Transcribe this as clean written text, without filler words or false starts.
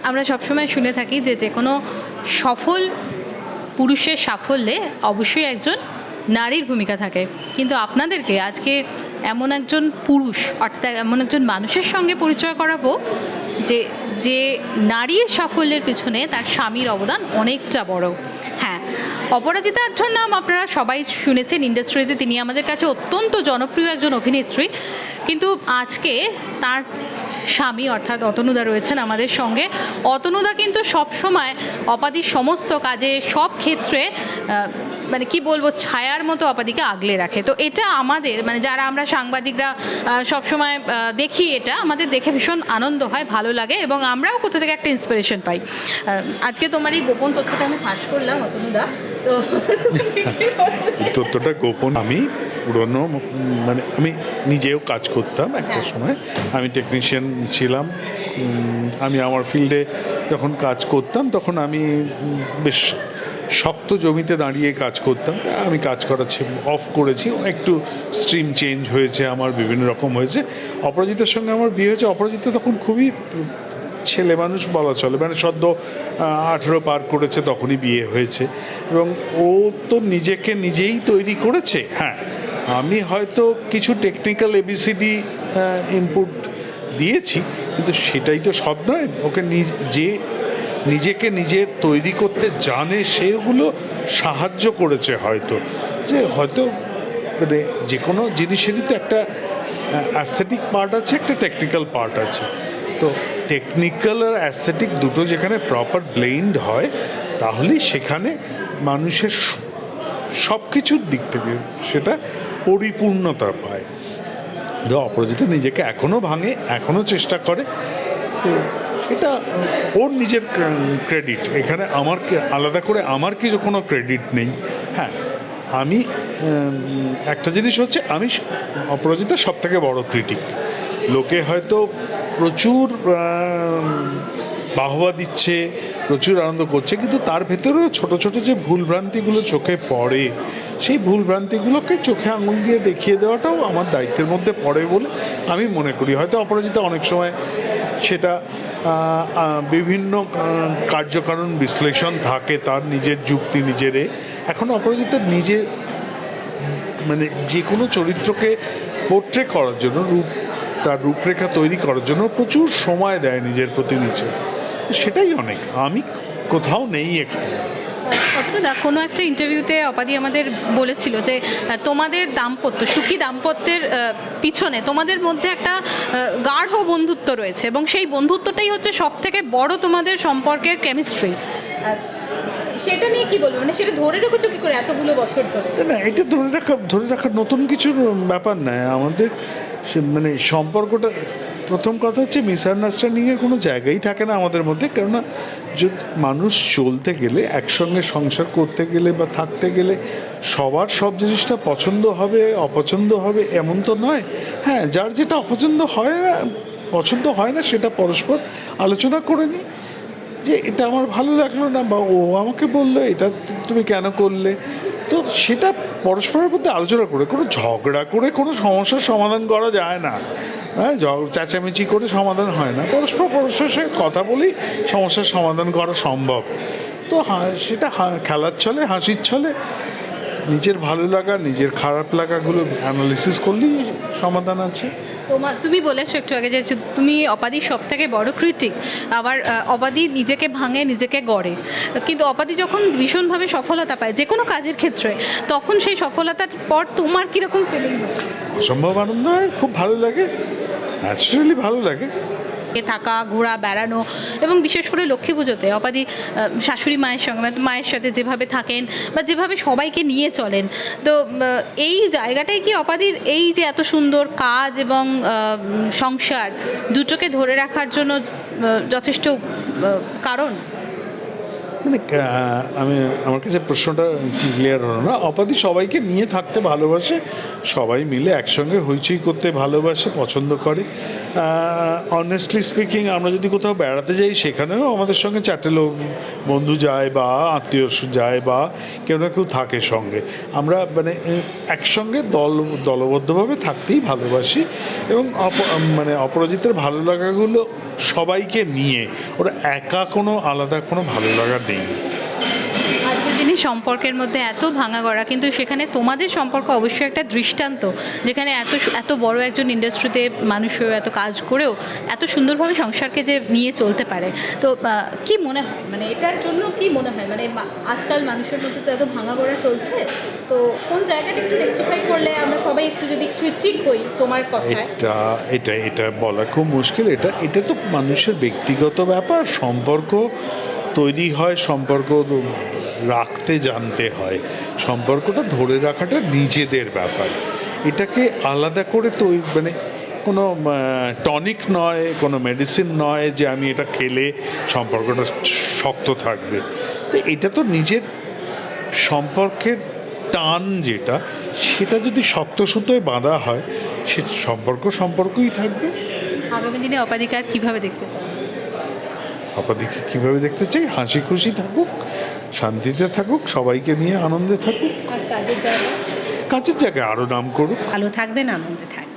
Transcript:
আমরা সবসময় শুনে থাকি যে যে কোনো সফল পুরুষের সাফল্যে অবশ্যই একজন নারীর ভূমিকা থাকে, কিন্তু আপনাদেরকে আজকে এমন একজন পুরুষ অর্থাৎ এমন একজন মানুষের সঙ্গে পরিচয় করাবো যে যে নারীর সাফল্যের পেছনে তার স্বামীর অবদান অনেকটা বড়। হ্যাঁ, অপরাজিতার নাম আপনারা সবাই শুনেছেন ইন্ডাস্ট্রিতে, তিনি আমাদের কাছে অত্যন্ত জনপ্রিয় একজন অভিনেত্রী, কিন্তু আজকে তার স্বামী অর্থাৎ অতনুদা রয়েছেন আমাদের সঙ্গে। অতনুদা কিন্তু সবসময় অপাদির সমস্ত কাজে সব ক্ষেত্রে মানে কি বলবো ছায়ার মতো অপাদিকে আগলে রাখে। তো এটা আমাদের মানে যারা আমরা সাংবাদিকরা সবসময় দেখি, এটা আমাদের দেখে ভীষণ আনন্দ হয়, ভালো লাগে এবং আমরাও কোথা থেকে একটা ইন্সপিরেশন পাই। আজকে তোমার এই গোপন তথ্যটা আমি ফাঁস করলাম অতনুদা, তো তথ্যটা গোপন। আমি পুরনো মানে আমি নিজেও কাজ করতাম একটা সময়, আমি টেকনিশিয়ান ছিলাম। আমি আমার ফিল্ডে যখন কাজ করতাম তখন আমি বেশ শক্ত জমিতে দাঁড়িয়ে কাজ করতাম। আমি কাজ করা অফ করেছি, একটু স্ট্রিম চেঞ্জ হয়েছে, আমার বিভিন্ন রকম হয়েছে। অপরাজিতার সঙ্গে আমার বিয়ে হয়েছে। অপরাজিতা তখন খুবই ছেলে মানুষ বলা চলে, মানে সদ্য 18 পার করেছে, তখনই বিয়ে হয়েছে এবং ও তো নিজেকে নিজেই তৈরি করেছে। হ্যাঁ, আমি হয়তো কিছু টেকনিক্যাল এবিসিডি ইনপুট দিয়েছি, কিন্তু সেটাই তো সব নয়। ওকে যে নিজেকে নিজের তৈরি করতে জানে সেগুলো সাহায্য করেছে হয়তো, যে হয়তো মানে যে কোনো জিনিসেরই তো একটা অ্যাসথেটিক পার্ট আছে, একটা টেকনিক্যাল পার্ট আছে। তো টেকনিক্যাল আর অ্যাসথেটিক দুটো যেখানে প্রপার ব্লেন্ড হয়, তাহলেই সেখানে মানুষের সব কিছুর দিক থেকে সেটা পরিপূর্ণতা পায়। তো অপরাজিতা নিজেকে এখনও ভাঙে, এখনও চেষ্টা করে। তো এটা ওর নিজের ক্রেডিট, এখানে আমার আলাদা করে আমার কিছু কোনো ক্রেডিট নেই। হ্যাঁ, আমি একটা জিনিস হচ্ছে, আমি অপরাজিতার সব থেকে বড় ক্রিটিক। লোকে হয়তো প্রচুর বাহবা দিচ্ছে, প্রচুর আনন্দ করছে, কিন্তু তার ভেতরেও ছোট ছোট যে ভুলভ্রান্তিগুলো চোখে পড়ে, সেই ভুলভ্রান্তিগুলোকে চোখে আঙুল দিয়ে দেখিয়ে দেওয়াটাও আমার দায়িত্বের মধ্যে পড়ে বলে আমি মনে করি। হয়তো অপরাজিতা অনেক সময় সেটা বিভিন্ন কার্যকারণ বিশ্লেষণ থাকে, তার নিজের যুক্তি নিজেরে। এখন অপরাজিতা নিজে মানে যে কোনো চরিত্রকে পোর্ট্রে করার জন্য, তার রূপরেখা তৈরি করার জন্য প্রচুর সময় দেয় নিজের প্রতি নিজে, সেটাই অনেক। আমি কোথাও নেই এখানে। অতনুদা, কোনো একটা ইন্টারভিউতে অপাদি আমাদের বলেছিল যে তোমাদের দাম্পত্য, সুখী দাম্পত্যের পিছনে তোমাদের মধ্যে একটা গাঢ় বন্ধুত্ব রয়েছে এবং সেই বন্ধুত্বটাই হচ্ছে সব থেকে বড় তোমাদের সম্পর্কের কেমিস্ট্রি। সেটা নিয়ে কি বলবো, মানে সেটা ধরে রেখেছো কি করে এতগুলো বছর ধরে? না, এটা ধরে রাখার নতুন কিছুর ব্যাপার নয় আমাদের। মানে সম্পর্কটা, প্রথম কথা হচ্ছে মিসআন্ডারস্ট্যান্ডিংয়ের কোনো জায়গাই থাকে না আমাদের মধ্যে। কেননা যদি মানুষ চলতে গেলে, একসঙ্গে সংসার করতে গেলে বা থাকতে গেলে সবার সব জিনিসটা পছন্দ হবে অপছন্দ হবে এমন তো নয়। হ্যাঁ, যার যেটা অপছন্দ হয় না, পছন্দ হয় না, সেটা পরস্পর আলোচনা করে নিই যে এটা আমার ভালো লাগলো না, বা ও আমাকে বললো এটা তুমি কেন করলে। তো সেটা পরস্পরের মধ্যে আলোচনা করে, কোনো ঝগড়া করে কোনো সমস্যার সমাধান করা যায় না। হ্যাঁ, চেঁচামেচি করে সমাধান হয় না, পরস্পরের সাথে কথা বলেই সমস্যার সমাধান করা সম্ভব। তো সেটা খেলার ছলে, হাসির ছলে নিজের ভালো লাগা নিজের খারাপ লাগাগুলো অ্যানালিসিস করলেই সমাধান আছে। তুমি বলেছো একটু আগে যে তুমি অপাদির সব থেকে বড় ক্রিটিক, আবার অপাদি নিজেকে ভাঙে নিজেকে গড়ে, কিন্তু অপাদি যখন ভীষণভাবে সফলতা পায় যে কোনো কাজের ক্ষেত্রে, তখন সেই সফলতার পর তোমার কীরকম ফিলিং হয়? অসম্ভব আনন্দ হয়, খুব ভালো লাগে, ন্যাচারালি ভালো লাগে। থাকা, ঘোরা, বেড়ানো এবং বিশেষ করে লক্ষ্মী পুজোতে অপাদি শাশুড়ি মায়ের সঙ্গে, মায়ের সাথে যেভাবে থাকেন বা যেভাবে সবাইকে নিয়ে চলেন, তো এই জায়গাটাই কি অপাদির এই যে এত সুন্দর কাজ এবং সংসার দুটোকে ধরে রাখার জন্য যথেষ্ট কারণ? মানে আমি, আমার কাছে প্রশ্নটা ক্লিয়ার হলো না। অপাদি সবাইকে নিয়ে থাকতে ভালোবাসে, সবাই মিলে একসঙ্গে হইচই করতে ভালোবাসে, পছন্দ করে। অনেস্টলি স্পিকিং, আমরা যদি কোথাও বেড়াতে যাই সেখানেও আমাদের সঙ্গে চারটে লোক বন্ধু যায় বা আত্মীয় যায় বা কেউ না কেউ থাকে সঙ্গে। আমরা মানে একসঙ্গে দলবদ্ধভাবে থাকতেই ভালোবাসি এবং মানে অপরাজিতার ভালো লাগাগুলো সবাইকে নিয়ে, ওরা একা কোনো আলাদা কোনো ভালো লাগা নেই। আজকের দিনে সম্পর্কের মধ্যে এত ভাঙা গড়া, কিন্তু সেখানে তোমাদের সম্পর্ক অবশ্যই একটা দৃষ্টান্ত, যেখানে এত বড় একজন ইন্ডাস্ট্রিতে মানুষ হয়ে এত কাজ করেও এত সুন্দরভাবে সংসারকে যে নিয়ে চলতে পারে। তো কি মনে হয়, মানে এটার জন্য কি মনে হয়, মানে আজকাল মানুষের মধ্যে তো এত ভাঙা গড়া চলছে, তো কোন জায়গাটা একটু রেকটিফাই করলে আমরা সবাই একটু যদি ক্রিটিক হই তোমার কথায়? এটা বলা খুব মুশকিল। এটা তো মানুষের ব্যক্তিগত ব্যাপার। সম্পর্ক তৈরি হয়, সম্পর্ক রাখতে জানতে হয়, সম্পর্কটা ধরে রাখাটা নিজেদের ব্যাপার। এটাকে আলাদা করে তো মানে কোনো টনিক নয়, কোনো মেডিসিন নয় যে আমি এটা খেলে সম্পর্কটা শক্ত থাকবে। তো এটা তো নিজের সম্পর্কের টান যেটা, সেটা যদি শক্ত সুতোয় বাঁধা হয়, সে সম্পর্কই থাকবে। আগামী দিনে অপাধিকার কিভাবে দেখতে চাও? অপাদিকে কীভাবে দেখতে চাই? হাসি খুশি থাকুক, শান্তিতে থাকুক, সবাইকে নিয়ে আনন্দে থাকুক, আর কাজের জায়গা? কাজের জায়গায় আরও নাম করুক। ভালো থাকবেন, আনন্দে থাকবেন।